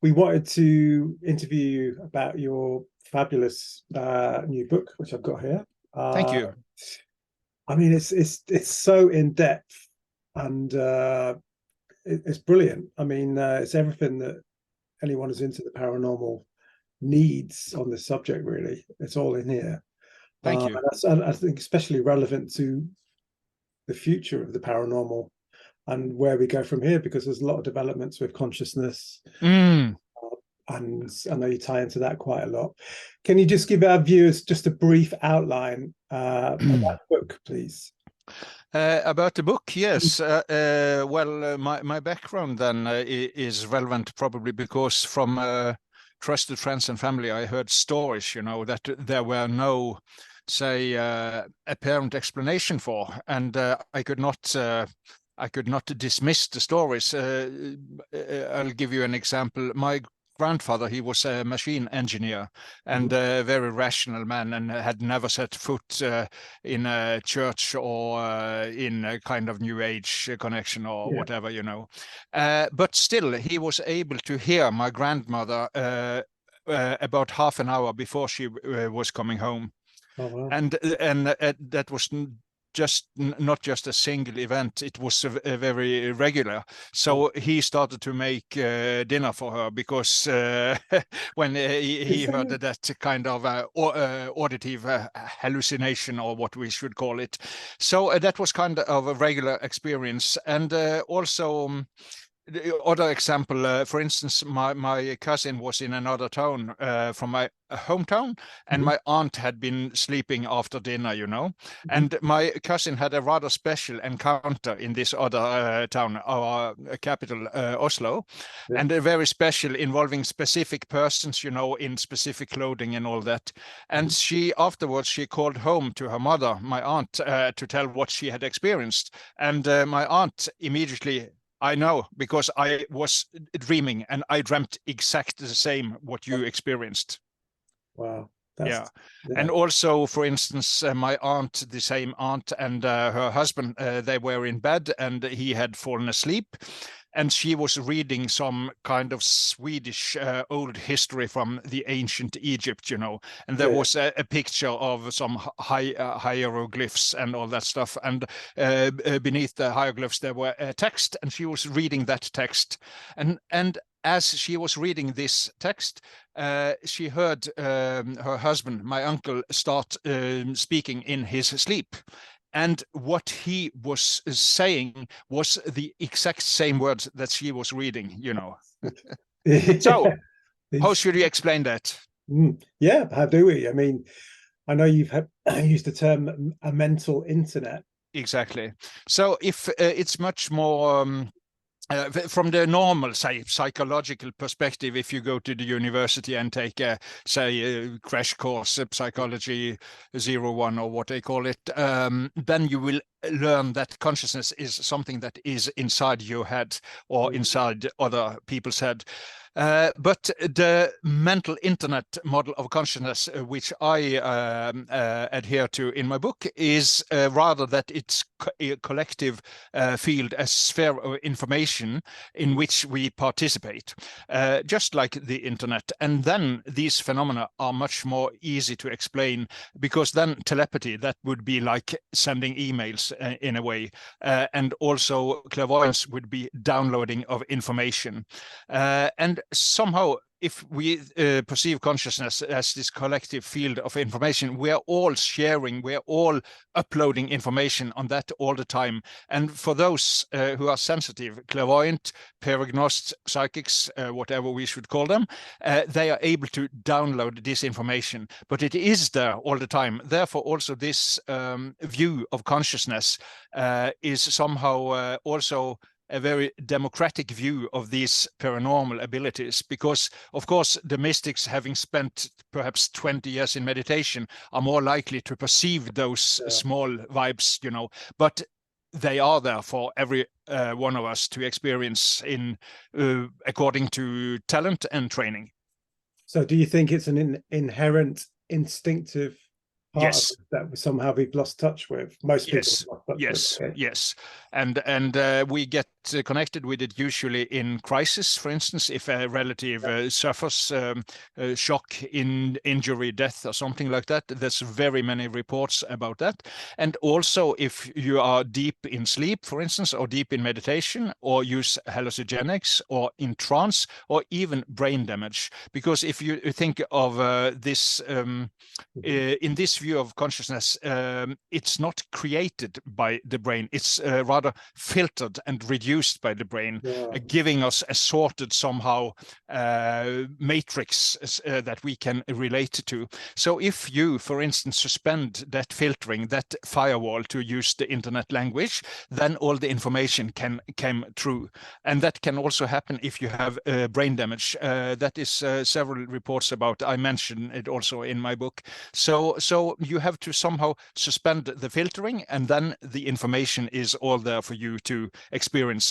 we wanted to interview you about your fabulous new book, which I've got here. Thank Uh, you. I mean, it's so in depth and it's brilliant. I mean, it's everything that anyone who's into the paranormal needs on this subject. Really, it's all in here. Thank you. And I think especially relevant to the future of the paranormal and where we go from here, because there's a lot of developments with consciousness. Mm. And I know you tie into that quite a lot. Can you just give our viewers just a brief outline of that book, please? About the book, yes. Well, my background then is relevant probably because from trusted friends and family, I heard stories, that there were no, say, apparent explanation for, and I could not. I could not dismiss the stories. I'll give you an example. My grandfather, he was a machine engineer and a very rational man, and had never set foot in a church or in a kind of new age connection or whatever, but still he was able to hear my grandmother about half an hour before she was coming home. Oh, wow. And that was not just a single event, it was a very regular. So he started to make dinner for her because when he heard that kind of auditive hallucination, or what we should call it. So that was kind of a regular experience. And also the other example, for instance, my cousin was in another town from my hometown, and my aunt had been sleeping after dinner, and my cousin had a rather special encounter in this other town, our capital, Oslo, and a very special, involving specific persons, in specific clothing and all that. And afterwards she called home to her mother, my aunt, to tell what she had experienced. And my aunt immediately, I know, because I was dreaming and I dreamt exactly the same what you experienced. Wow. Yeah. And also, for instance, my aunt, the same aunt, and her husband, they were in bed and he had fallen asleep. And she was reading some kind of Swedish old history from the ancient Egypt, and there was a picture of some hieroglyphs and all that stuff. And beneath the hieroglyphs, there were a text, and she was reading that text. And as she was reading this text, she heard her husband, my uncle, start speaking in his sleep. And what he was saying was the exact same words that she was reading, So, how should you explain that? Yeah, how do we? I mean, I know you've used the term a mental internet. Exactly. So if it's much more from the normal, say, psychological perspective, if you go to the university and take a, say, a crash course, Psychology 01 or what they call it, then you will learn that consciousness is something that is inside your head or inside other people's head. But the mental internet model of consciousness, which I adhere to in my book, is rather that it's a collective field, a sphere of information in which we participate, just like the internet. And then these phenomena are much more easy to explain, because then telepathy, that would be like sending emails in a way, and also clairvoyance would be downloading of information. And somehow, if we perceive consciousness as this collective field of information, we are all sharing, we are all uploading information on that all the time. And for those who are sensitive, clairvoyant, paragnost, psychics, whatever we should call them, they are able to download this information, but it is there all the time. Therefore, also this view of consciousness is somehow also a very democratic view of these paranormal abilities, because of course the mystics, having spent perhaps 20 years in meditation, are more likely to perceive those small vibes, but they are there for every one of us to experience in according to talent and training. So do you think it's an inherent instinctive part Yes. of that somehow we've lost touch with? Most people Yes. have lost touch Yes. with. Okay. Yes. And we get connected with it usually in crisis. For instance, if a relative suffers shock, injury, death, or something like that, there's very many reports about that. And also if you are deep in sleep, for instance, or deep in meditation, or use hallucinogenics, or in trance, or even brain damage. Because if you think of this in this view of consciousness, it's not created by the brain. It's rather filtered and reduced by the brain, giving us a sorted somehow matrix that we can relate to. So if you, for instance, suspend that filtering, that firewall, to use the internet language, then all the information can come through. And that can also happen if you have brain damage. That is several reports about. I mention it also in my book. So you have to somehow suspend the filtering, and then the information is all there for you to experience